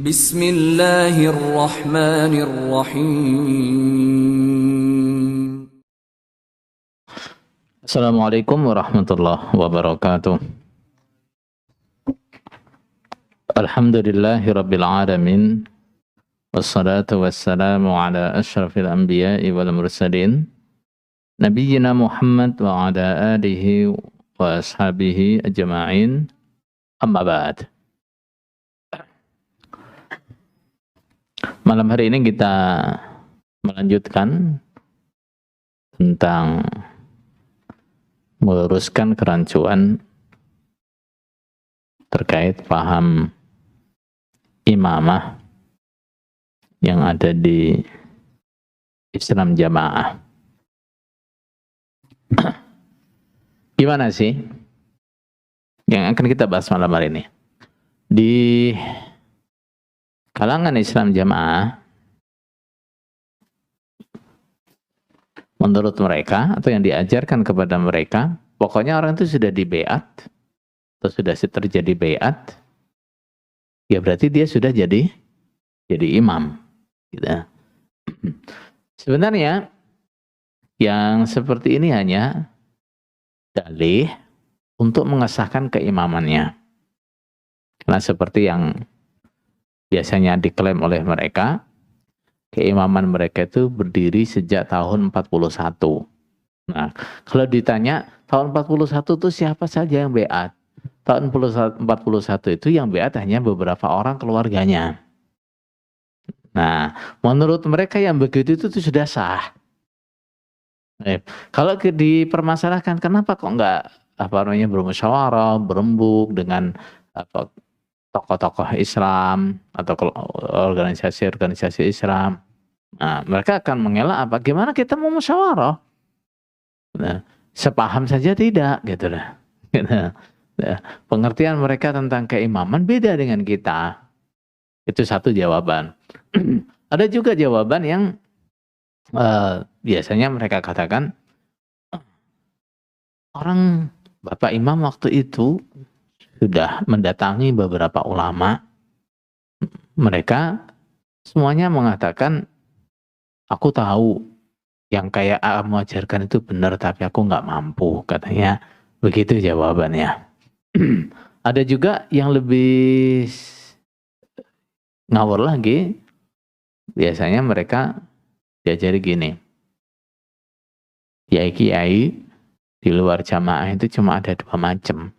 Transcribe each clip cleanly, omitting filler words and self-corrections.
Bismillahirrahmanirrahim. Assalamualaikum warahmatullahi wabarakatuh. Alhamdulillahi rabbil alamin. Wassalatu wassalamu ala ashrafil anbiya'i wal mursalin. Nabiyyina Muhammad wa ala alihi wa ashabihi ajma'in. Amma ba'd. Malam hari ini kita melanjutkan tentang meluruskan kerancuan terkait paham imamah yang ada di Islam Jamaah. Gimana sih yang akan kita bahas malam hari ini? Di kalangan Islam Jamaah, menurut mereka atau yang diajarkan kepada mereka, pokoknya orang itu sudah di baiat atau sudah terjadi baiat, ya berarti dia sudah jadi imam. Gitu. Sebenarnya yang seperti ini hanya dalih untuk mengesahkan keimamannya. Karena seperti yang biasanya diklaim oleh mereka, keimaman mereka itu berdiri sejak tahun 41. Nah, kalau ditanya tahun 41 itu siapa saja yang baiat? Tahun 41 itu yang baiat hanya beberapa orang keluarganya. Nah, menurut mereka yang begitu itu sudah sah. Kalau dipermasalahkan, kenapa kok enggak bermusyawarah, berembuk dengan tokoh-tokoh Islam atau organisasi-organisasi Islam? Nah, mereka akan mengelak apa? Gimana kita mau musyawarah? Nah, sepaham saja tidak, gitu lah. Pengertian mereka tentang keimaman beda dengan kita. Itu satu jawaban. Ada juga jawaban yang biasanya mereka katakan, orang Bapak Imam waktu itu sudah mendatangi beberapa ulama. Mereka semuanya mengatakan, aku tahu yang kayak kamu ajarkan itu benar, tapi aku nggak mampu, katanya. Begitu jawabannya. Ada juga yang lebih ngawur lagi. Biasanya mereka diajari gini, kiai-kiai di luar jamaah itu cuma ada dua macam.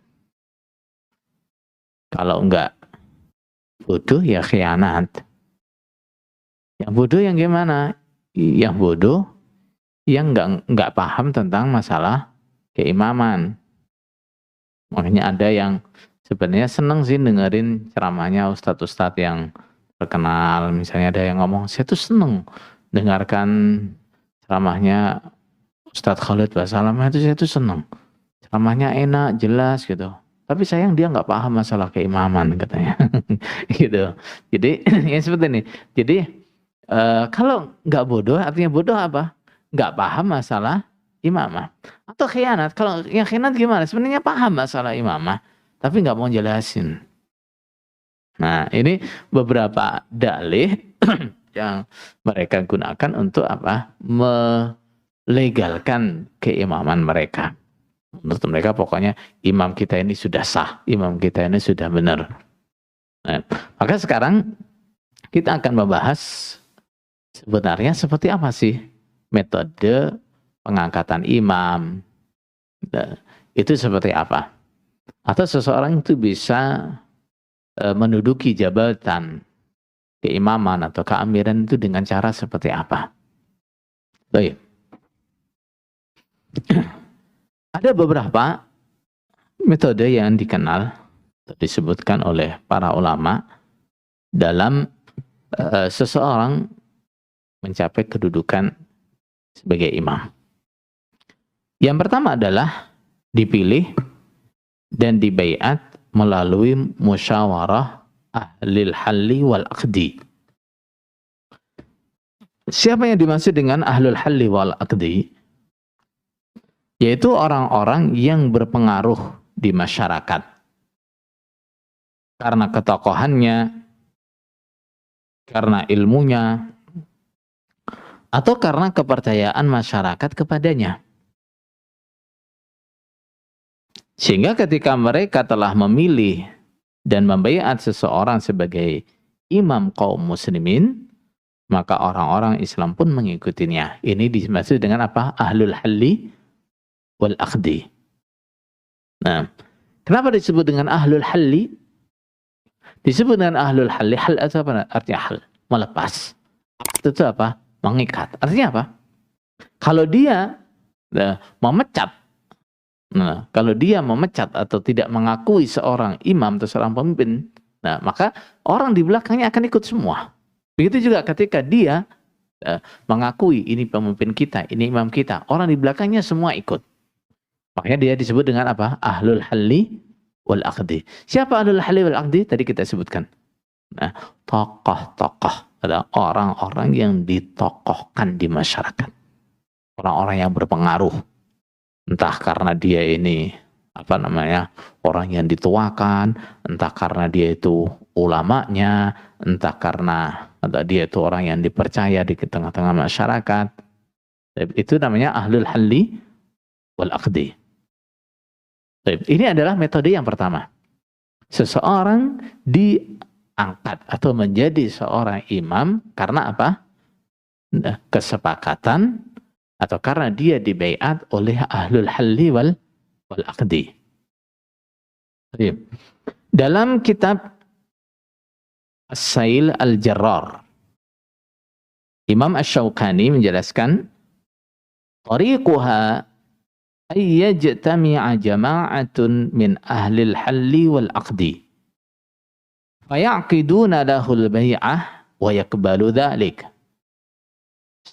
Kalau enggak bodoh ya khianat. Yang bodoh yang gimana? Yang bodoh yang enggak paham tentang masalah keimaman. Makanya ada yang sebenarnya seneng sih dengerin ceramahnya ustadz-ustadz yang terkenal. Misalnya ada yang ngomong, saya tuh seneng dengarkan ceramahnya Ustadz Khalid Basalam, itu saya tuh seneng. Ceramahnya enak, jelas gitu. Tapi sayang dia nggak paham masalah keimaman, katanya. Gitu. Jadi ya seperti ini. Jadi kalau nggak bodoh, artinya bodoh apa? Nggak paham masalah imamah. Atau khianat. Kalau yang khianat gimana? Sebenarnya paham masalah imamah, tapi nggak mau jelasin. Nah, ini beberapa dalih yang mereka gunakan untuk apa? Melegalkan keimaman mereka. Menurut mereka pokoknya imam kita ini sudah sah, imam kita ini sudah benar. Nah, maka sekarang kita akan membahas sebenarnya seperti apa sih metode pengangkatan imam. Nah, itu seperti apa? Atau seseorang itu bisa menduduki jabatan keimaman atau keamiran itu dengan cara seperti apa? Baik. Ada beberapa metode yang dikenal, disebutkan oleh para ulama dalam seseorang mencapai kedudukan sebagai imam. Yang pertama adalah dipilih dan dibaiat melalui musyawarah ahlil halli wal aqdi. Siapa yang dimaksud dengan ahlul halli wal aqdi? Yaitu orang-orang yang berpengaruh di masyarakat. Karena ketokohannya, karena ilmunya, atau karena kepercayaan masyarakat kepadanya. Sehingga ketika mereka telah memilih dan membaiat seseorang sebagai imam kaum muslimin, maka orang-orang Islam pun mengikutinya. Ini dimaksud dengan apa? Ahlul halli wal aqdi. Nah, kenapa disebut dengan ahlul halli? Disebut dengan ahlul halli. Hal itu apa? Artinya hal, melepas. Itu apa? Mengikat. Artinya apa? Kalau dia memecat, kalau dia memecat atau tidak mengakui seorang imam atau seorang pemimpin, nah maka orang di belakangnya akan ikut semua. Begitu juga ketika dia mengakui ini pemimpin kita, ini imam kita, orang di belakangnya semua ikut. Makanya dia disebut dengan apa? Ahlul halli wal aqdi. Siapa ahlul halli wal aqdi? Tadi kita sebutkan. Nah, tokoh-tokoh adalah orang-orang yang ditokohkan di masyarakat. Orang-orang yang berpengaruh. Entah karena dia ini orang yang dituakan, entah karena dia itu ulamanya, entah karena dia itu orang yang dipercaya di tengah-tengah masyarakat. Itu namanya ahlul halli wal aqdi. Ini adalah metode yang pertama. Seseorang diangkat atau menjadi seorang imam karena apa? Kesepakatan atau karena dia dibaiat oleh ahlul halli wal aqdi. Dalam kitab As-Sail Al-Jarrar, Imam Asy-Syaukani menjelaskan, tariquha ay yajtami'a jama'atun min ahlil halli wal aqdi fayaqiduna lahul bai'ah wa yakbalu dhalik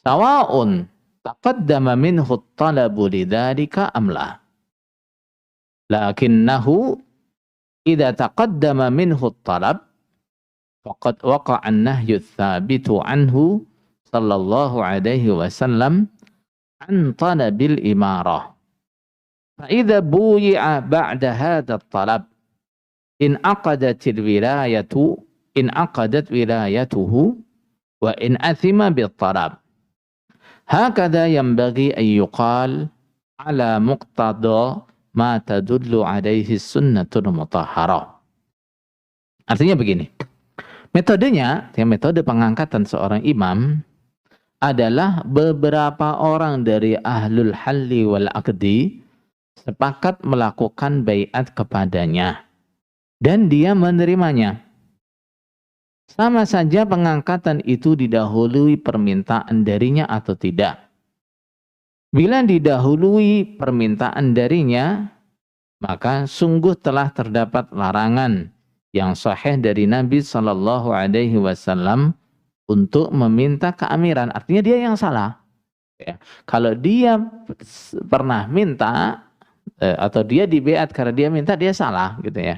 sawa'un taqaddama minhu at-talabu lidzalika am la. Lakinnahu idza taqaddama minhu at-talab faqad waqa'a an-nahyu ats-tsabitu anhu sallallahu alaihi wasallam an talabil imarah. Fa idza buyi'a ba'da hadha at-talab in aqadat wilayatuhu wa in athima bit-talab. Hakadha yanbaghi an yuqal ala muqtada ma tadullu alaihi sunnatul mutahharah. Artinya begini. Metodenya, metode pengangkatan seorang imam adalah beberapa orang dari ahlul halli wal aqdi sepakat melakukan baiat kepadanya dan dia menerimanya. Sama saja pengangkatan itu didahului permintaan darinya atau tidak. Bila didahului permintaan darinya, maka sungguh telah terdapat larangan yang sahih dari Nabi Shallallahu Alaihi Wasallam untuk meminta keamiran. Artinya dia yang salah. Ya. Kalau dia pernah minta atau dia dibaiat karena dia minta, dia salah, gitu ya.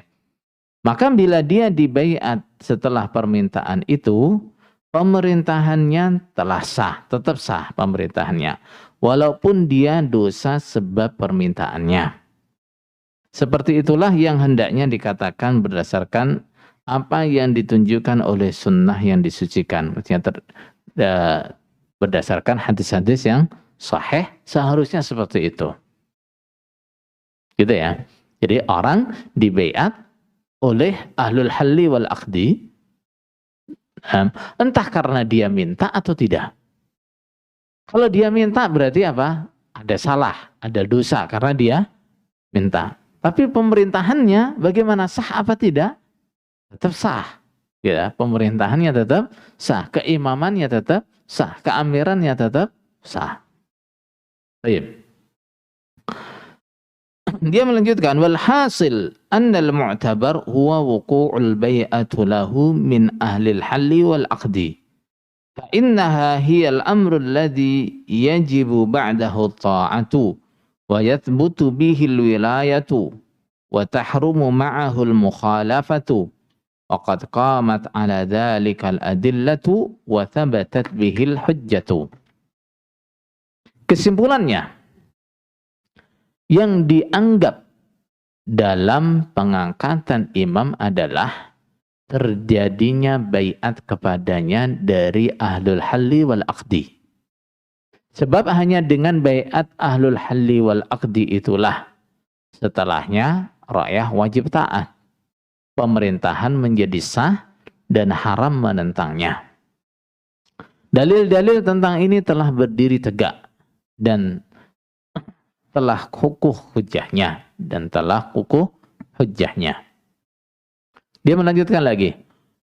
Maka bila dia dibaiat setelah permintaan itu, pemerintahannya telah sah, tetap sah pemerintahannya. Walaupun dia dosa sebab permintaannya. Seperti itulah yang hendaknya dikatakan berdasarkan apa yang ditunjukkan oleh sunnah yang disucikan. Maksudnya berdasarkan hadis-hadis yang sahih, seharusnya seperti itu. Gitu ya. Jadi orang dibaiat oleh ahlul halli wal aqdi, entah karena dia minta atau tidak. Kalau dia minta berarti apa? Ada salah, ada dosa karena dia minta. Tapi pemerintahannya bagaimana, sah apa tidak? Tetap sah. Ya, pemerintahannya tetap sah, keimamannya tetap sah, keamirannya tetap sah. Baik. Dia melanjutkan, walhasil annal mu'tabar huwa wuqu'ul bai'atu lahu min ahlil halli wal aqdi. Fa innaha hiyal amru alladhi yajibu ba'dahu ta'atu wa yathbutu bihi al-wilayatu wa tahrumu ma'ahu al-mukhalafatu wa qad qamat ala dhalika al-adillatu wa thabatat bihi al-hujjatu. Kesimpulannya, yang dianggap dalam pengangkatan imam adalah terjadinya baiat kepadanya dari ahlul halli wal aqdi. Sebab hanya dengan baiat ahlul halli wal aqdi itulah setelahnya rakyat wajib taat. Pemerintahan menjadi sah dan haram menentangnya. Dalil-dalil tentang ini telah berdiri tegak dan telah kukuh hujahnya Dia melanjutkan lagi.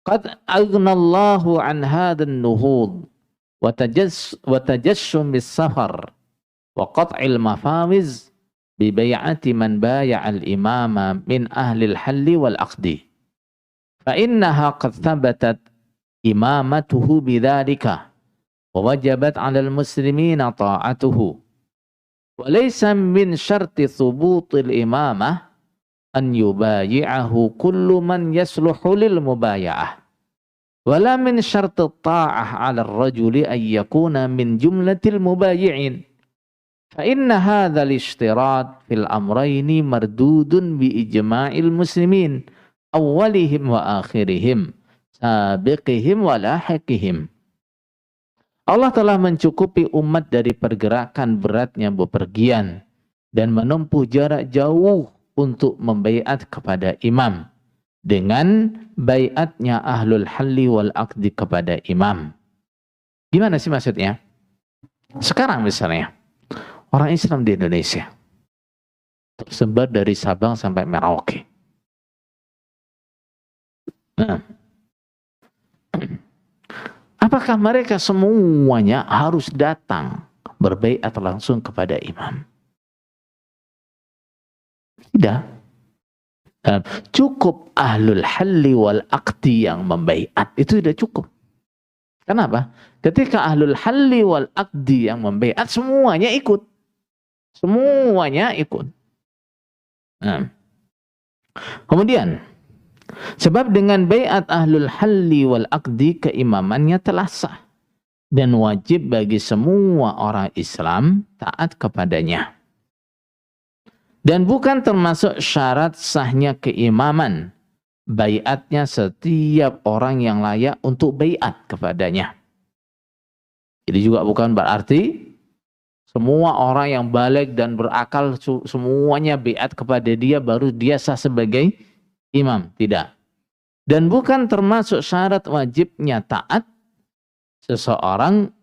Qad aghnallahu an hadan nuhud wa tajassum bis safar wa qat'il mafawiz bi bai'ati man bay'al imama min ahli al-halli wal aqdi. Fa innaha qad thabatat imamatuhu bidzalika wa wajabat 'alal muslimina ta'atuhu. Wa laysa min syarti thubutil imamah an yubayi'ahu kullu man yasluhu lil mubaya'ah. Wala min syarti ta'ah 'ala ar-rajuli an yakuna min jumlatil mubayi'in. Fa inna hadzal ishtirat fil amrayni mardudun bi ijma'il muslimin awwalihim wa akhirihim sabiqihim wa lahiqihim. Allah telah mencukupi umat dari pergerakan beratnya bepergian dan menempuh jarak jauh untuk membaiat kepada imam dengan baiatnya ahlul halli wal aqdi kepada imam. Gimana sih maksudnya? Sekarang misalnya orang Islam di Indonesia tersebar dari Sabang sampai Merauke. Nah, apakah mereka semuanya harus datang berbaiat langsung kepada imam? Tidak. Cukup ahlul halli wal aqdi yang membaiat, itu sudah cukup. Kenapa? Ketika ahlul halli wal aqdi yang membaiat, semuanya ikut. Semuanya ikut. Nah. Kemudian, sebab dengan baiat ahlul halli wal aqdi keimamannya telah sah dan wajib bagi semua orang Islam taat kepadanya. Dan bukan termasuk syarat sahnya keimaman baiatnya setiap orang yang layak untuk baiat kepadanya. Jadi juga bukan berarti semua orang yang balik dan berakal semuanya baiat kepada dia baru dia sah sebagai imam. Tidak. Dan bukan termasuk syarat wajibnya taat seseorang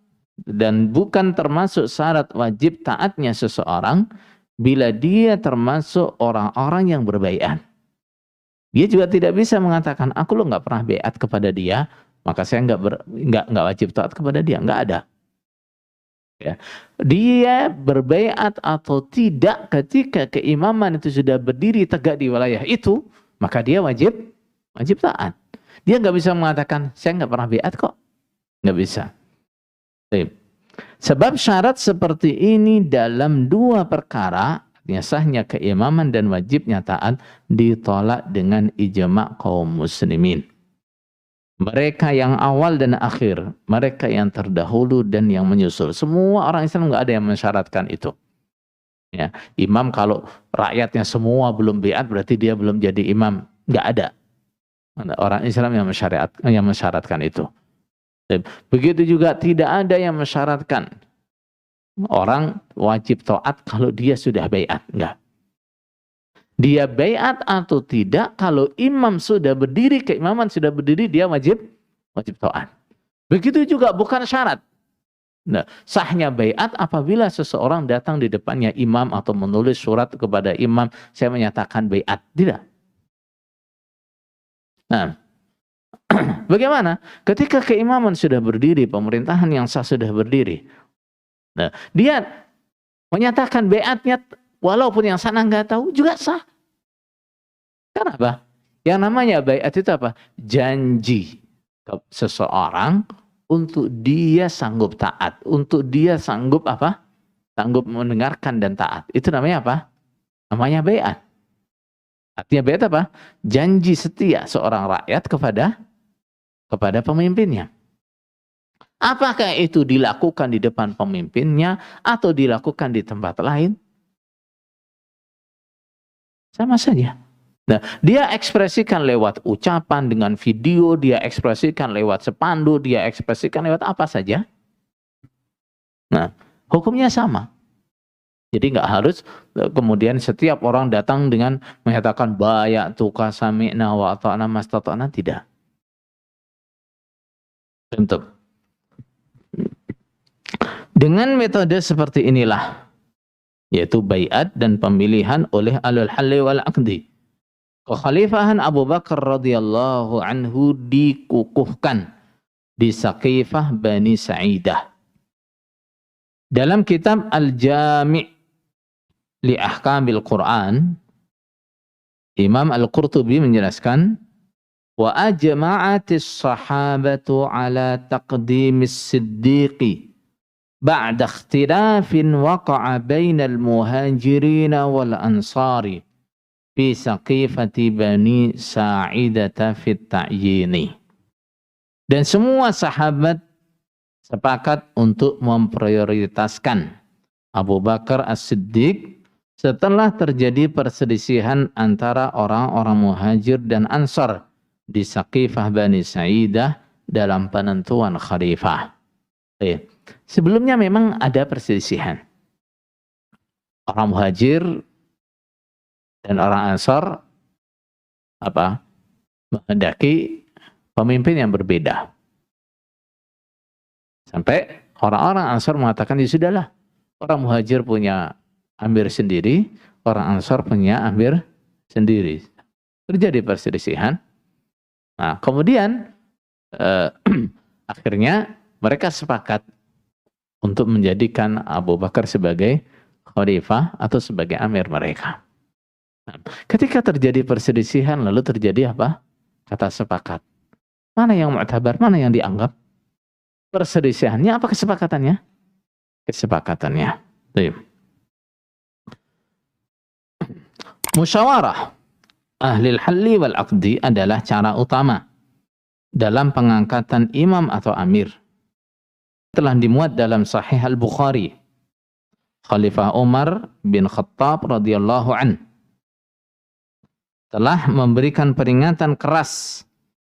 dan bukan termasuk syarat wajib taatnya seseorang bila dia termasuk orang-orang yang berbaiat. Dia juga tidak bisa mengatakan, aku lo nggak pernah baiat kepada dia, maka saya nggak wajib taat kepada dia. Nggak ada. Ya. Dia berbaiat atau tidak ketika keimaman itu sudah berdiri tegak di wilayah itu, maka dia wajib taat. Dia nggak bisa mengatakan, saya nggak pernah baiat kok. Nggak bisa. Baik. Sebab syarat seperti ini dalam dua perkara, artinya sahnya keimaman dan wajibnya taat, ditolak dengan ijma' kaum muslimin. Mereka yang awal dan akhir, mereka yang terdahulu dan yang menyusul. Semua orang Islam nggak ada yang mensyaratkan itu. Ya, imam kalau rakyatnya semua belum baiat berarti dia belum jadi imam. Nggak ada. Orang Islam yang mensyaratkan itu. Begitu juga tidak ada yang mensyaratkan orang wajib taat kalau dia sudah baiat. Enggak. Dia baiat atau tidak, kalau imam sudah berdiri, keimaman sudah berdiri, dia wajib taat. Begitu juga bukan syarat. Nah, sahnya baiat apabila seseorang datang di depannya imam atau menulis surat kepada imam, saya menyatakan baiat. Tidak. Nah, bagaimana? Ketika keimaman sudah berdiri, pemerintahan yang sah sudah berdiri. Nah, dia menyatakan baiatnya walaupun yang sana nggak tahu juga sah. Kenapa? Yang namanya baiat itu apa? Janji ke seseorang untuk dia sanggup taat, untuk dia sanggup apa? Sanggup mendengarkan dan taat. Itu namanya apa? Namanya baiat. Artinya baiat apa? Janji setia seorang rakyat kepada pemimpinnya. Apakah itu dilakukan di depan pemimpinnya atau dilakukan di tempat lain? Sama saja. Nah, dia ekspresikan lewat ucapan, dengan video, dia ekspresikan lewat spanduk, dia ekspresikan lewat apa saja. Nah, hukumnya sama. Jadi nggak harus kemudian setiap orang datang dengan menyatakan bayatuka sami'na wa ata'na mastata'na, tidak. Tentu. Dengan metode seperti inilah, yaitu baiat dan pemilihan oleh alul halli wal aqdi, kekhalifahan Abu Bakar radhiyallahu anhu dikukuhkan di Saqifah Bani Sa'idah. Dalam kitab Al-Jami' li Ahkamil Quran, Imam Al-Qurtubi menjelaskan, wa ajma'atis sahabatu ala taqdimis siddiqi ba'da ikhtilafin waqa'a bainal muhajirin wal ansari fi saqifati Bani Sa'idata fit ta'yini. Dan semua sahabat sepakat untuk memprioritaskan Abu Bakar As-Siddiq setelah terjadi perselisihan antara orang-orang muhajir dan ansar di Saqifah Bani Sa'idah dalam penentuan khalifah. Sebelumnya memang ada perselisihan. Orang muhajir dan orang ansar menghendaki pemimpin yang berbeda. Sampai orang-orang ansar mengatakan, ya sudahlah, orang muhajir punya amir sendiri, orang ansar punya amir sendiri. Terjadi perselisihan. Nah, kemudian akhirnya mereka sepakat untuk menjadikan Abu Bakar sebagai khalifah atau sebagai amir mereka. Nah, ketika terjadi perselisihan, lalu terjadi apa? Kata sepakat. Mana yang mu'tabar, mana yang dianggap? Perselisihannya apa kesepakatannya? Kesepakatannya. Baik. Musyawarah ahli halli wal aqdi adalah cara utama dalam pengangkatan imam atau amir. Telah dimuat dalam Sahih Al-Bukhari. Khalifah Umar bin Khattab radhiyallahu an telah memberikan peringatan keras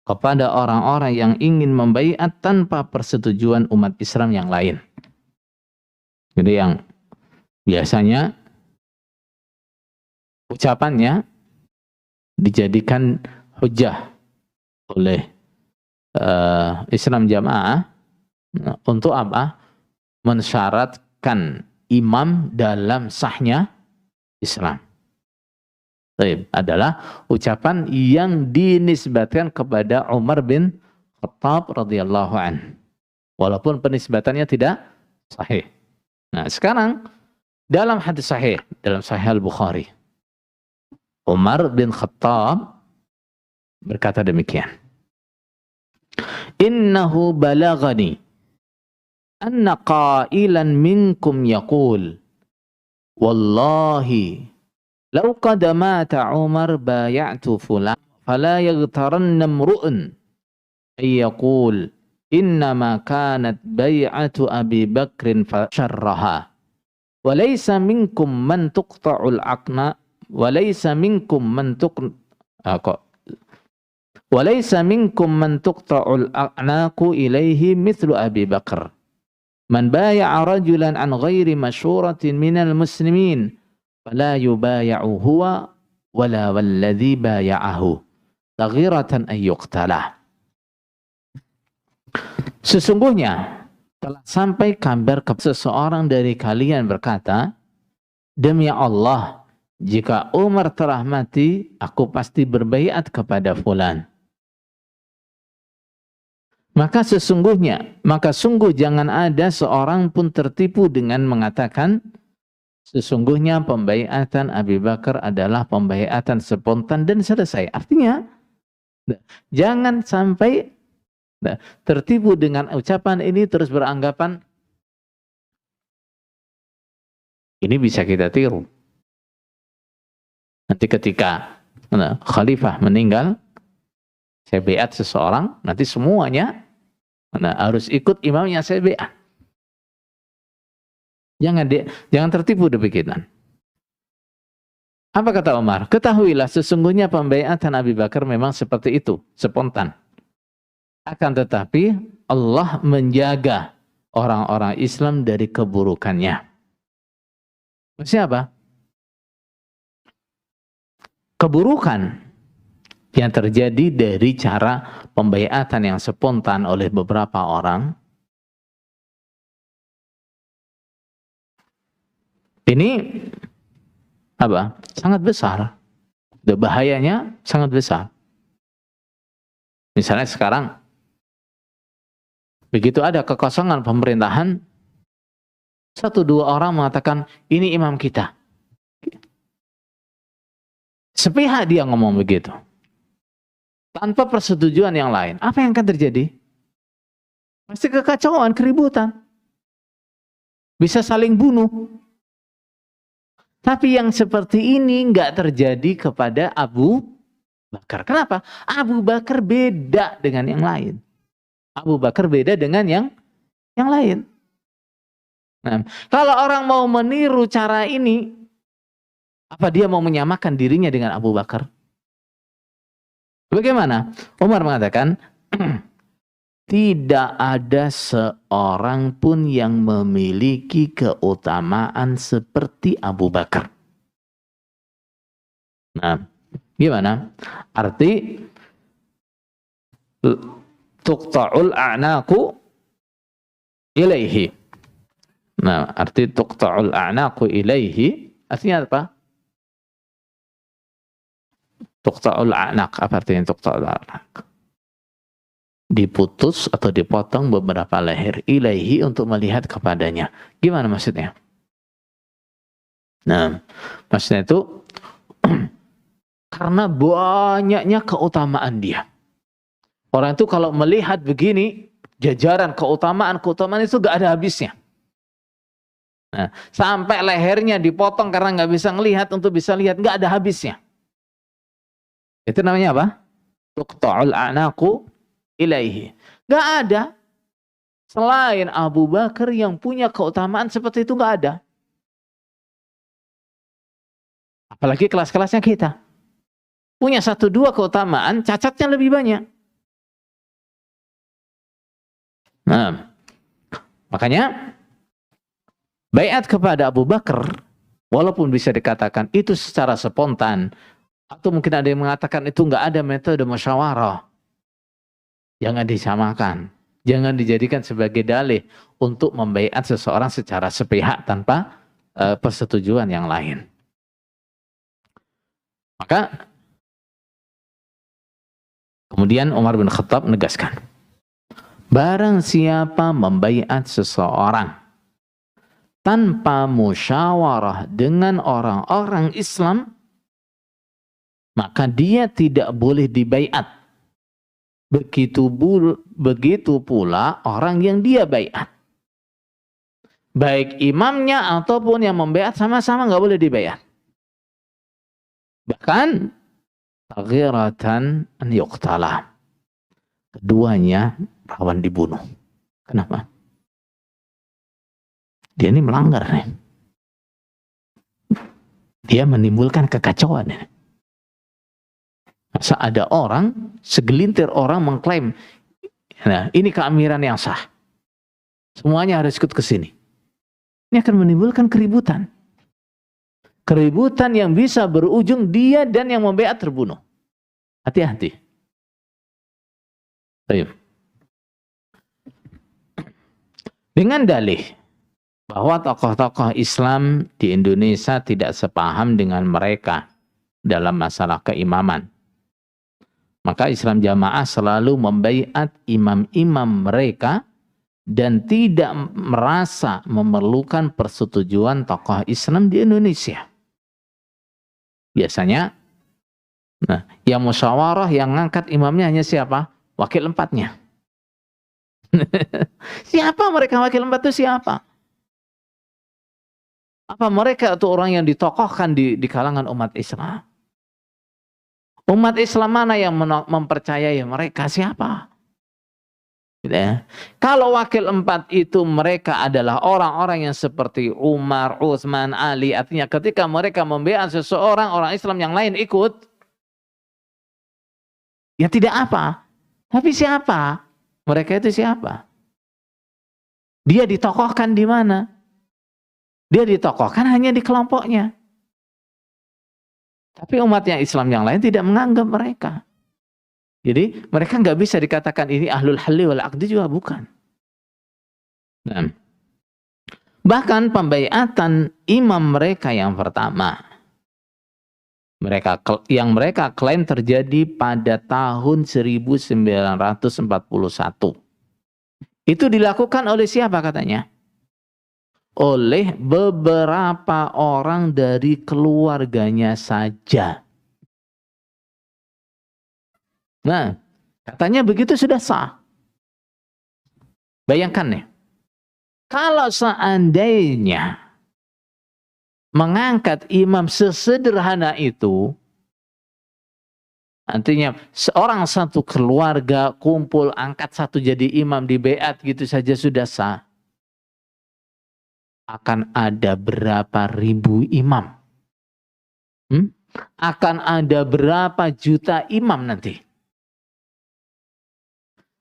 kepada orang-orang yang ingin membaiat tanpa persetujuan umat Islam yang lain. Jadi yang biasanya ucapannya dijadikan hujah oleh Islam Jamaah untuk apa? Mensyaratkan imam dalam sahnya Islam. Adalah ucapan yang dinisbatkan kepada Umar bin Khattab radhiyallahu an, walaupun penisbatannya tidak sahih. Nah, sekarang dalam hadis sahih, dalam Sahih Al-Bukhari, Umar bin Khattab berkata demikian. Innahu balagani anna qailan minkum yaqul wallahi law qad mata Umar bay'atu fulan fala yaghtaranna imru'un ay yaqul innama kanat bay'atu Abi Bakrin fasharraha wa laysa minkum man tuqta'ul aqna walaysa minkum man tuqta'ul a'naqu ilaihi mithlu Abi Bakar man baya'a rajulan an ghairi masyuratin minal muslimin fala yubaya'u huwa wala walladhi baya'ahu laghiratan ay yuqtalah. Sesungguhnya telah sampai kabar ke seseorang dari kalian berkata, demi Allah, jika Umar telah mati, aku pasti berbaiat kepada fulan. Maka sungguh jangan ada seorang pun tertipu dengan mengatakan, sesungguhnya pembaiatan Abi Bakar adalah pembaiatan spontan dan selesai. Artinya, jangan sampai tertipu dengan ucapan ini terus beranggapan, ini bisa kita tiru. Nanti ketika khalifah meninggal, saya baiat seseorang, nanti semuanya harus ikut imamnya saya baiat. Jangan tertipu demikian. Apa kata Umar? Ketahuilah sesungguhnya pembaiatan Abu Bakar memang seperti itu, spontan. Akan tetapi Allah menjaga orang-orang Islam dari keburukannya. Maksudnya apa? Keburukan yang terjadi dari cara pembaiatan yang spontan oleh beberapa orang ini apa? Sangat besar. Bahayanya sangat besar. Misalnya sekarang begitu ada kekosongan pemerintahan, 1-2 orang mengatakan ini imam kita. Sepihak dia ngomong begitu. Tanpa persetujuan yang lain. Apa yang akan terjadi? Pasti kekacauan, keributan. Bisa saling bunuh. Tapi yang seperti ini nggak terjadi kepada Abu Bakar. Kenapa? Abu Bakar beda dengan yang lain. Abu Bakar beda dengan yang lain. Nah, kalau orang mau meniru cara ini, apa dia mau menyamakan dirinya dengan Abu Bakar? Bagaimana? Umar mengatakan, tidak ada seorang pun yang memiliki keutamaan seperti Abu Bakar. Nah, gimana? Arti tuqta'ul a'naqu ilaihi. Nah, arti tuqta'ul a'naqu ilaihi artinya apa? Tuqta'ul a'naq, apa artinya tuqta'ul a'naq? Diputus atau dipotong beberapa leher ilaihi untuk melihat kepadanya. Gimana maksudnya? Nah, maksudnya itu karena banyaknya keutamaan dia. Orang itu kalau melihat begini, jajaran keutamaan itu gak ada habisnya. Nah, sampai lehernya dipotong karena nggak bisa ngelihat, untuk bisa lihat nggak ada habisnya. Itu namanya apa? Tuqta'ul a'naqu ilaihi. Nggak ada selain Abu Bakar yang punya keutamaan seperti itu, nggak ada. Apalagi kelas-kelasnya kita. Punya 1-2 keutamaan, cacatnya lebih banyak. Nah, makanya baiat kepada Abu Bakar, walaupun bisa dikatakan itu secara spontan, atau mungkin ada yang mengatakan itu nggak ada metode musyawarah, jangan disamakan, jangan dijadikan sebagai dalih untuk membaiat seseorang secara sepihak tanpa persetujuan yang lain. Maka kemudian Umar bin Khattab menegaskan, barang siapa membaiat seseorang tanpa musyawarah dengan orang-orang Islam, maka dia tidak boleh dibaiat. Begitu pula orang yang dia baiat. Baik imamnya ataupun yang membaiat sama-sama nggak boleh dibaiat. Bahkan taghiratan an yuqtala. Keduanya rawan dibunuh. Kenapa? Dia ini melanggar nih. Dia menimbulkan kekacauan. Masa ada orang, segelintir orang mengklaim, nah ini keamiran yang sah, semuanya harus ikut ke sini. Ini akan menimbulkan keributan. Keributan yang bisa berujung dia dan yang membaiat terbunuh. Hati-hati. Baik. Dengan dalih bahwa tokoh-tokoh Islam di Indonesia tidak sepaham dengan mereka dalam masalah keimaman, maka Islam Jamaah selalu membaiat imam-imam mereka dan tidak merasa memerlukan persetujuan tokoh Islam di Indonesia. Biasanya, nah, yang musyawarah, yang ngangkat imamnya hanya siapa? Wakil 4-nya. Siapa mereka wakil 4 itu siapa? Apa mereka itu orang yang ditokohkan di kalangan umat Islam? Umat Islam mana yang mempercayai mereka? Siapa? Gitu ya. Kalau wakil 4 itu mereka adalah orang-orang yang seperti Umar, Utsman, Ali, artinya ketika mereka membaiat seseorang, orang Islam yang lain ikut, ya tidak apa. Tapi siapa? Mereka itu siapa? Dia ditokohkan di mana? Dia ditokohkan hanya di kelompoknya. Tapi umatnya Islam yang lain tidak menganggap mereka. Jadi mereka nggak bisa dikatakan ini ahlul halli wal aqdi juga bukan. Nah, bahkan pembaiatan imam mereka yang pertama, yang mereka klaim terjadi pada tahun 1941. Itu dilakukan oleh siapa katanya? Oleh beberapa orang dari keluarganya saja. Nah, katanya begitu sudah sah. Bayangkan nih, kalau seandainya mengangkat imam sesederhana itu, artinya seorang satu keluarga kumpul angkat satu jadi imam di baiat gitu saja sudah sah. Akan ada berapa ribu imam? Akan ada berapa juta imam nanti?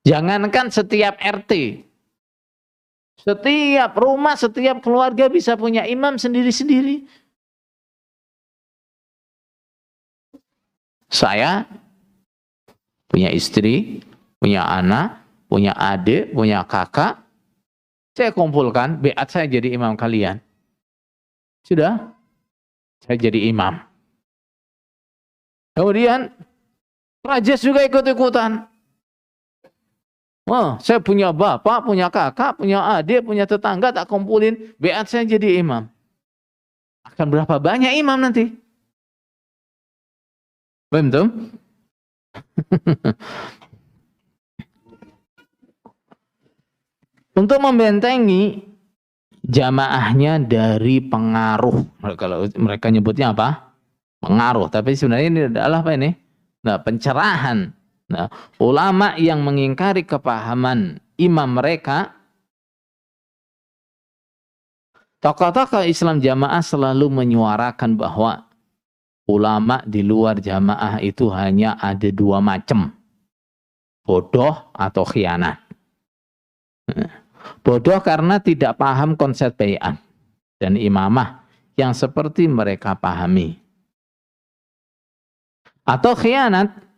Jangankan setiap RT, setiap rumah, setiap keluarga bisa punya imam sendiri-sendiri. Saya punya istri, punya anak, punya adik, punya kakak. Saya kumpulkan, baiat saya jadi imam kalian. Sudah, saya jadi imam. Kemudian, Rajas juga ikut-ikutan. Oh, saya punya bapak, punya kakak, punya adik, punya tetangga, tak kumpulin, baiat saya jadi imam. Akan berapa banyak imam nanti? Betul? Untuk membentengi jamaahnya dari pengaruh. Kalau mereka nyebutnya apa? Pengaruh. Tapi sebenarnya ini adalah apa ini? Nah, pencerahan. Nah, ulama yang mengingkari kepahaman imam mereka, tokoh-tokoh Islam jamaah selalu menyuarakan bahwa ulama di luar jamaah itu hanya ada dua macam. Bodoh atau khianat. Bodoh karena tidak paham konsep baiat dan imamah yang seperti mereka pahami. Atau khianat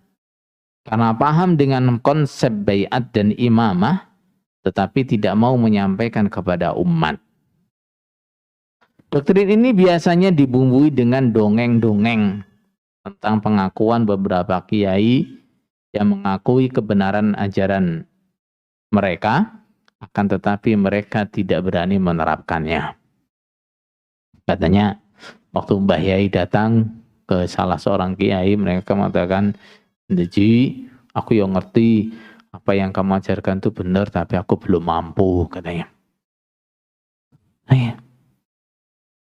karena paham dengan konsep baiat dan imamah tetapi tidak mau menyampaikan kepada umat. Doktrin ini biasanya dibumbui dengan dongeng-dongeng tentang pengakuan beberapa kiai yang mengakui kebenaran ajaran mereka, akan tetapi mereka tidak berani menerapkannya. Katanya, waktu Mbah Yai datang ke salah seorang kiai, mereka mengatakan, "Ji, aku yang ngerti apa yang kamu ajarkan itu benar, tapi aku belum mampu," katanya.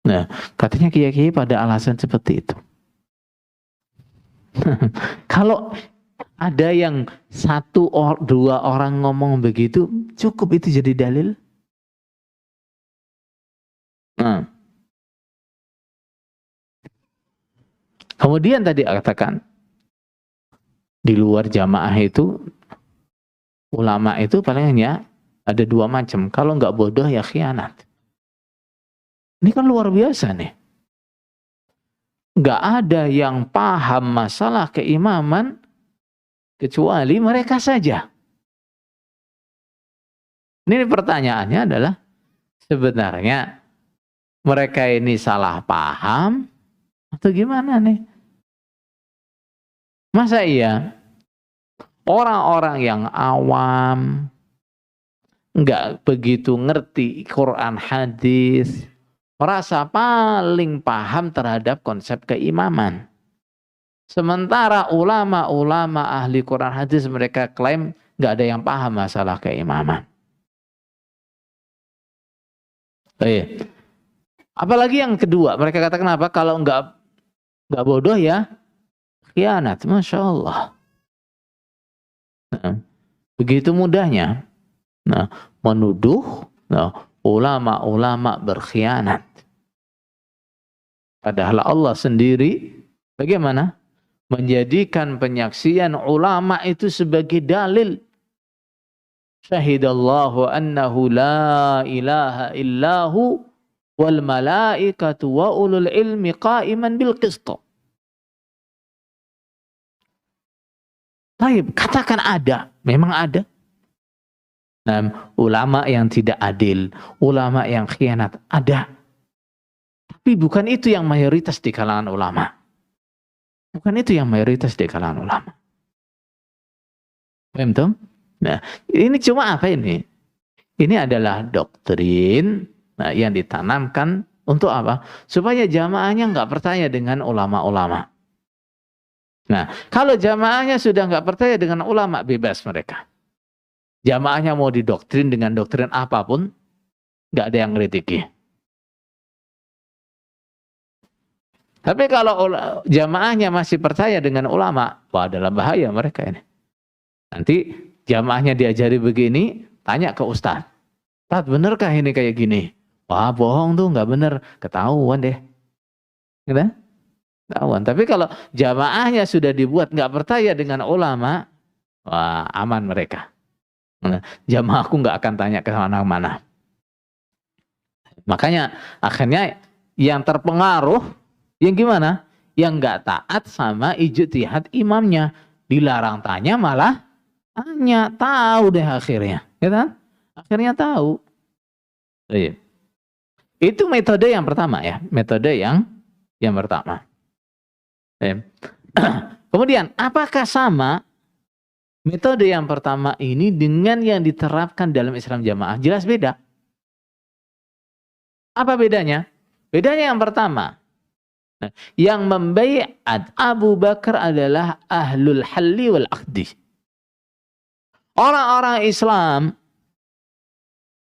Nah, katanya kiai-kiai pada alasan seperti itu. Kalau ada yang satu dua orang ngomong begitu, cukup itu jadi dalil. Nah, kemudian tadi katakan di luar jamaah itu ulama itu paling hanya ada dua macam. Kalau nggak bodoh ya khianat. Ini kan luar biasa nih. Nggak ada yang paham masalah keimaman kecuali mereka saja. Ini pertanyaannya adalah sebenarnya mereka ini salah paham atau gimana nih? Masa iya orang-orang yang awam nggak begitu ngerti Quran hadis merasa paling paham terhadap konsep keimaman. Sementara ulama-ulama ahli Quran hadis mereka klaim nggak ada yang paham masalah keimaman. Apalagi yang kedua, mereka katakan apa? Kalau nggak bodoh ya khianat. Masya Allah. Nah, begitu mudahnya. menuduh ulama-ulama berkhianat. Padahal Allah sendiri bagaimana? Menjadikan penyaksian ulama itu sebagai dalil. Syahidallahu annahu la ilaha illahu wal malaikatu wa ulul ilmi qa'iman bil qist. Baik, katakan ada, memang ada. Nah, ulama yang tidak adil, ulama yang khianat, ada. Tapi bukan itu yang mayoritas di kalangan ulama. Bukan itu yang mayoritas di kalangan ulama. Paham toh? Nah, ini cuma apa ini? Ini adalah doktrin yang ditanamkan untuk apa? Supaya jamaahnya nggak percaya dengan ulama-ulama. Nah, kalau jamaahnya sudah nggak percaya dengan ulama, bebas mereka. Jamaahnya mau didoktrin dengan doktrin apapun, nggak ada yang kritiki. Tapi kalau jamaahnya masih percaya dengan ulama, wah dalam bahaya mereka ini. Nanti jamaahnya diajari begini, tanya ke ustaz. Ustaz, benarkah ini kayak gini? Wah bohong tuh, nggak bener. Ketahuan deh. Gitu? Ketahuan. Tapi kalau jamaahnya sudah dibuat nggak percaya dengan ulama, wah aman mereka. Jamaahku nggak akan tanya ke mana-mana. Makanya akhirnya yang terpengaruh, yang gimana? Yang nggak taat sama ijtihad imamnya. Dilarang tanya malah tanya. Tahu deh akhirnya. Ya kan? Akhirnya tahu. Itu metode yang pertama ya. Metode yang pertama. Kemudian apakah sama metode yang pertama ini dengan yang diterapkan dalam Islam jamaah? Jelas beda. Apa bedanya? Bedanya yang pertama, yang membaiat Abu Bakar adalah ahlul halli wal aqdi. Orang-orang Islam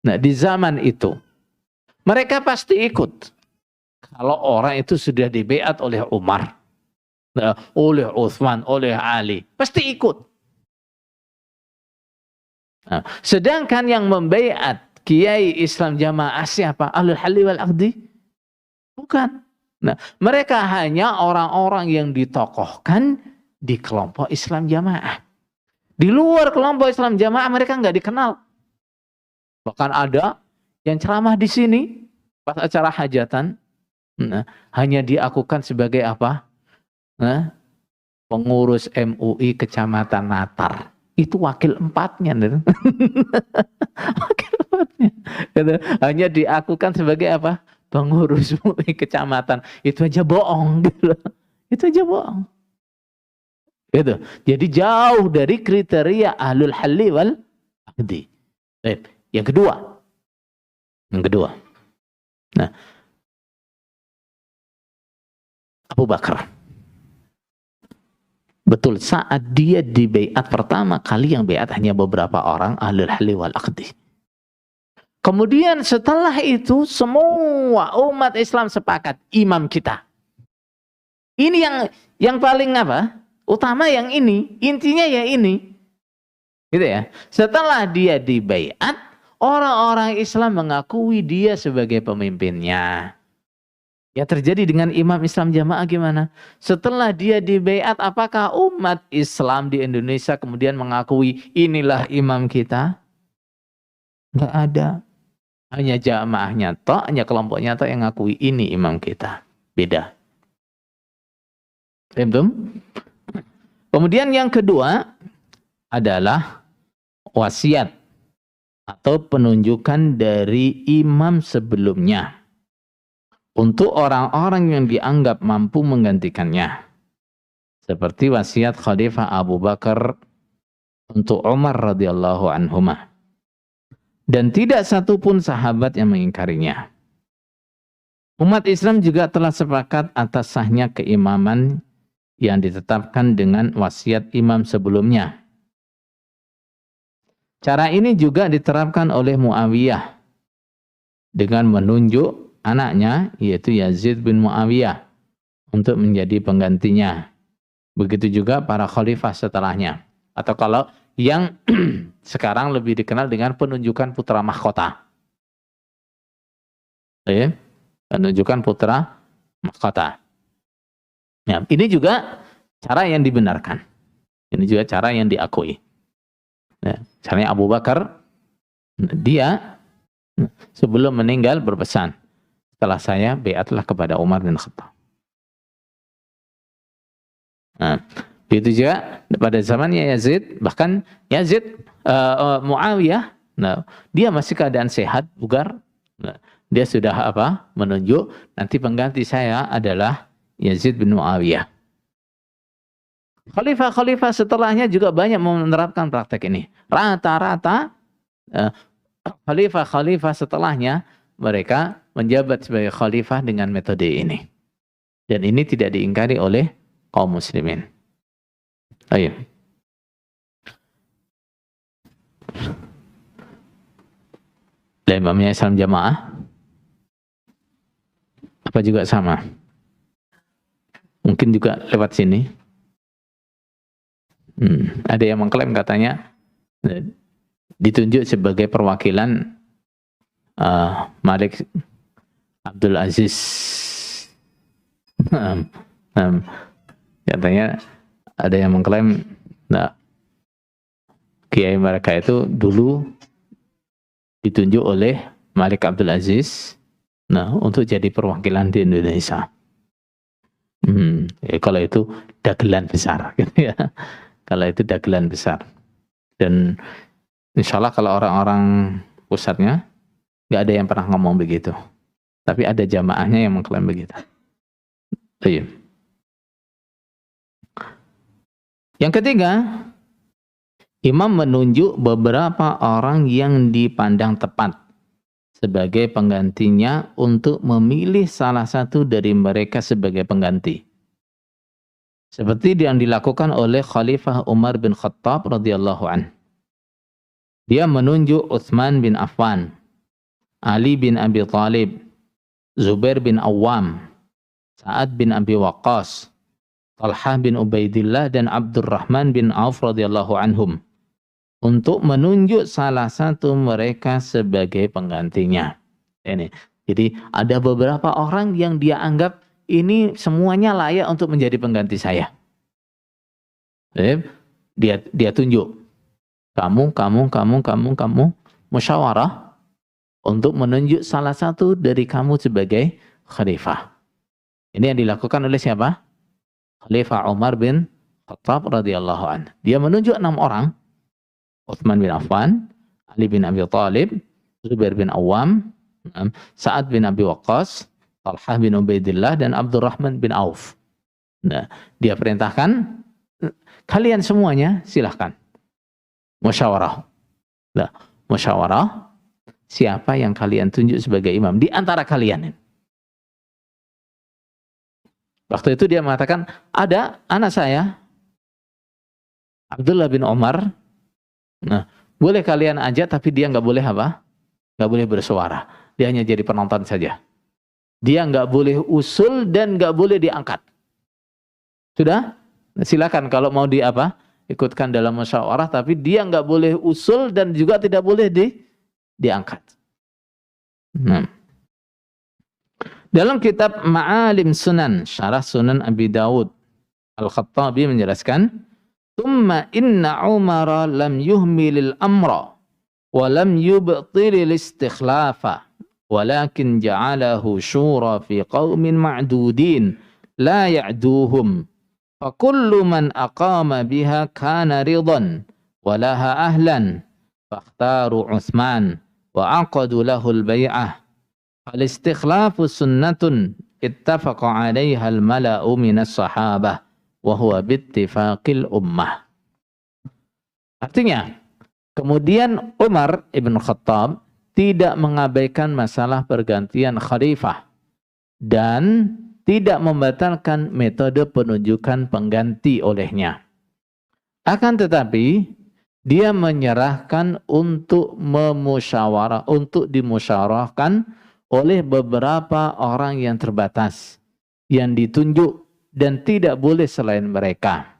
di zaman itu, mereka pasti ikut. Kalau orang itu sudah dibaiat oleh Umar, oleh Utsman, oleh Ali, pasti ikut. Sedangkan yang membaiat Kiai Islam jamaah siapa? Ahlul halli wal aqdi? Bukan. Nah, mereka hanya orang-orang yang ditokohkan di kelompok Islam jamaah. Di luar kelompok Islam jamaah mereka nggak dikenal. Bahkan ada yang ceramah di sini pas acara hajatan, hanya diakukan sebagai apa? Pengurus MUI Kecamatan Natar. Itu wakil empatnya. Wakil empatnya. Hanya diakukan sebagai apa? Pengurus MUI kecamatan. Itu aja bohong. Gitu. Itu aja bohong. Gitu. Jadi jauh dari kriteria ahlul halli wal aqdi. Yang kedua. Nah, Abu Bakar. Betul, saat dia di baiat pertama kali yang baiat hanya beberapa orang ahlul halli wal aqdi. Kemudian setelah itu semua umat Islam sepakat imam kita. Ini yang paling apa? Utama yang ini, intinya ya ini. Gitu ya. Setelah dia di baiat, orang-orang Islam mengakui dia sebagai pemimpinnya. Yang terjadi dengan imam Islam jamaah gimana? Setelah dia dibaiat, apakah umat Islam di Indonesia kemudian mengakui inilah imam kita? Enggak ada. Hanya jamaahnya toh, hanya kelompoknya toh yang ngakui ini imam kita. Beda. Paham? Kemudian yang kedua adalah wasiat atau penunjukan dari imam sebelumnya untuk orang-orang yang dianggap mampu menggantikannya. Seperti wasiat Khalifah Abu Bakar untuk Umar radhiyallahu anhumah. Dan tidak satupun sahabat yang mengingkarinya. Umat Islam juga telah sepakat atas sahnya keimaman yang ditetapkan dengan wasiat imam sebelumnya. Cara ini juga diterapkan oleh Muawiyah dengan menunjuk anaknya yaitu Yazid bin Muawiyah untuk menjadi penggantinya. Begitu juga para khalifah setelahnya. Atau kalau yang sekarang lebih dikenal dengan penunjukan putra mahkota. Ya, penunjukan putra mahkota. Ya, ini juga cara yang dibenarkan. Ini juga cara yang diakui. Ya, caranya Abu Bakar, dia sebelum meninggal berpesan, setelah saya baiatlah kepada Umar bin Khattab. Nah, begitu juga pada zamannya Yazid, bahkan Yazid Muawiyah, nah, dia masih keadaan sehat, bugar. Nah, dia sudah menunjuk nanti pengganti saya adalah Yazid bin Muawiyah. Khalifah-khalifah setelahnya juga banyak menerapkan praktek ini. Rata-rata khalifah-khalifah setelahnya mereka menjabat sebagai khalifah dengan metode ini. Dan ini tidak diingkari oleh kaum muslimin. Ayo. Imamnya Islam jamaah apa juga sama? Mungkin juga lewat sini. Ada yang mengklaim katanya ditunjuk sebagai perwakilan Malik Abdul Aziz. Katanya ada yang mengklaim kiai mereka itu dulu ditunjuk oleh Malik Abdul Aziz untuk jadi perwakilan di Indonesia. Kalau itu dagelan besar gitu ya. Kalau itu dagelan besar. Dan insya Allah kalau orang-orang pusatnya nggak ada yang pernah ngomong begitu. Tapi ada jamaahnya yang mengklaim begitu. Iya. Yang ketiga, imam menunjuk beberapa orang yang dipandang tepat sebagai penggantinya untuk memilih salah satu dari mereka sebagai pengganti. Seperti yang dilakukan oleh Khalifah Umar bin Khattab radhiyallahu anhu. Dia menunjuk Utsman bin Affan, Ali bin Abi Thalib, Zubair bin Awam, Sa'ad bin Abi Waqqas, Talhah bin Ubaidillah dan Abdurrahman bin Auf radhiyallahu anhum untuk menunjuk salah satu mereka sebagai penggantinya. Ini. Jadi ada beberapa orang yang dia anggap ini semuanya layak untuk menjadi pengganti saya. Dia tunjuk. Kamu musyawarah untuk menunjuk salah satu dari kamu sebagai khalifah. Ini yang dilakukan oleh siapa? Khalifah Umar bin Khattab radhiyallahu anhu. Dia menunjuk 6 orang. Utsman bin Affan, Ali bin Abi Thalib, Zubair bin Awam, Sa'ad bin Abi Waqqas, Talhah bin Ubaidillah dan Abdurrahman bin Auf. Nah, dia perintahkan kalian semuanya silahkan musyawarah. Nah, musyawarah siapa yang kalian tunjuk sebagai imam di antara kalian. Waktu itu dia mengatakan, ada anak saya, Abdullah bin Umar. Nah, boleh kalian ajak, tapi dia nggak boleh apa? Nggak boleh bersuara. Dia hanya jadi penonton saja. Dia nggak boleh usul dan nggak boleh diangkat. Sudah? Silakan kalau mau ikutkan dalam musyawarah, tapi dia nggak boleh usul dan juga tidak boleh diangkat. Dalam kitab Ma'alim Sunan, Syarah Sunan Abi Dawud, Al-Khattabi menjelaskan, "Tsumma inna Umar lam yuhmilil amra wa lam yubtilil istikhlafa, walakin ja'alahu syura fi qaumin ma'dudin la ya'duhum. Fa kullu man aqama biha kana ridan wa laha ahlan, fakhtaru Utsman wa aqadu lahu al-bai'ah. Al-istikhlafu sunnatun ittafaqa 'alaiha al-mala'u minas sahabah wa huwa bittifaqil ummah." Artinya, kemudian Umar ibn Khattab tidak mengabaikan masalah pergantian khalifah dan tidak membatalkan metode penunjukan pengganti olehnya. Akan tetapi, dia menyerahkan untuk dimusyawarahkan oleh beberapa orang yang terbatas, yang ditunjuk dan tidak boleh selain mereka.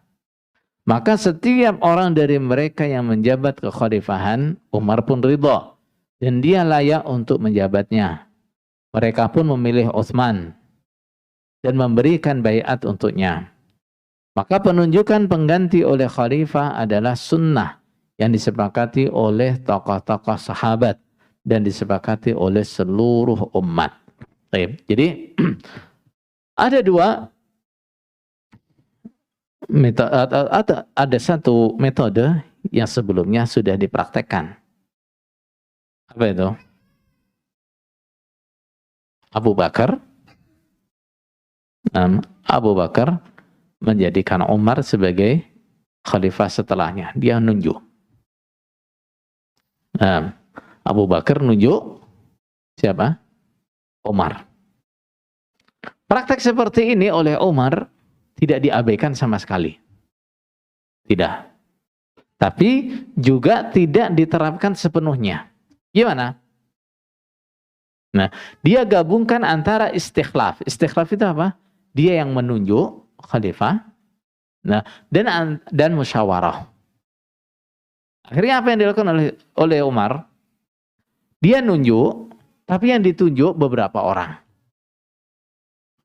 Maka setiap orang dari mereka yang menjabat kekhalifahan, Umar pun ridha dan dia layak untuk menjabatnya. Mereka pun memilih Utsman dan memberikan baiat untuknya. Maka penunjukan pengganti oleh khalifah adalah sunnah yang disepakati oleh tokoh-tokoh sahabat dan disepakati oleh seluruh umat. Jadi ada dua metode, ada satu metode yang sebelumnya sudah dipraktekkan. Apa itu? Abu Bakar menjadikan Umar sebagai khalifah setelahnya. Dia nunjuk. Abu Bakar nunjuk siapa? Umar. Praktek seperti ini oleh Umar tidak diabaikan sama sekali. Tidak. Tapi juga tidak diterapkan sepenuhnya. Gimana? Nah, dia gabungkan antara istikhlaf. Istikhlaf itu apa? Dia yang menunjuk khalifah. Nah, dan musyawarah. Akhirnya apa yang dilakukan oleh Umar? Dia nunjuk, tapi yang ditunjuk beberapa orang.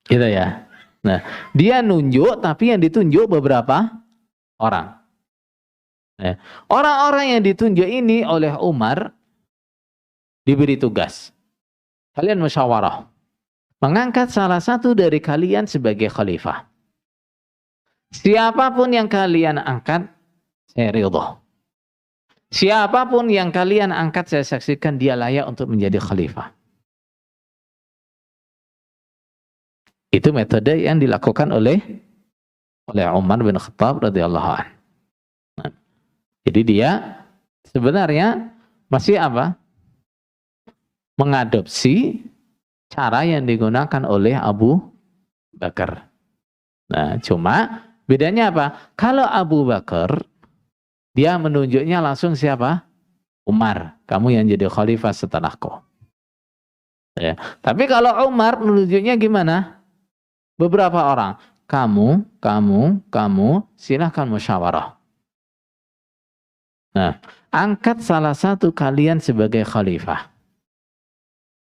Gitu ya. Nah, dia nunjuk, tapi yang ditunjuk beberapa orang. Nah, orang-orang yang ditunjuk ini oleh Umar diberi tugas. Kalian musyawarah. Mengangkat salah satu dari kalian sebagai khalifah. Siapapun yang kalian angkat, saya ridha. Siapapun yang kalian angkat, saya saksikan dia layak untuk menjadi khalifah. Itu metode yang dilakukan oleh Umar bin Khattab radhiyallahu anhu. Nah, jadi dia sebenarnya masih apa? Mengadopsi cara yang digunakan oleh Abu Bakar. Nah, cuma bedanya apa? Kalau Abu Bakar, dia menunjuknya langsung siapa? Umar, kamu yang jadi khalifah setelahku. Ya. Tapi kalau Umar menunjuknya gimana? Beberapa orang. Kamu, silahkan musyawarah. Nah, angkat salah satu kalian sebagai khalifah.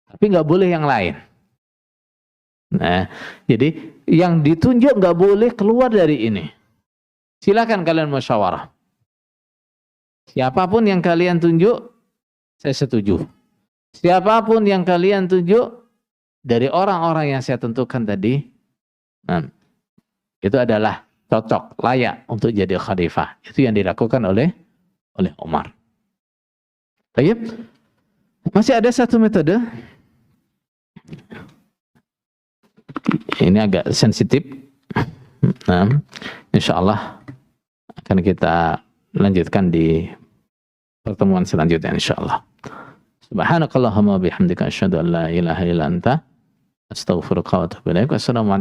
Tapi nggak boleh yang lain. Nah, jadi yang ditunjuk nggak boleh keluar dari ini. Silakan kalian musyawarah. Siapapun yang kalian tunjuk, saya setuju. Siapapun yang kalian tunjuk dari orang-orang yang saya tentukan tadi, nah, itu adalah cocok, layak untuk jadi khalifah. Itu yang dilakukan oleh Umar. Baik. Masih ada satu metode. Ini agak sensitif. Nah, insya Allah akan kita lanjutkan di pertemuan selanjutnya insya Allah. Subhanakallahumma bihamdika asyhadu an la ilaha illa anta astaghfiruka wa atubu ilaik. Wassalamualaikum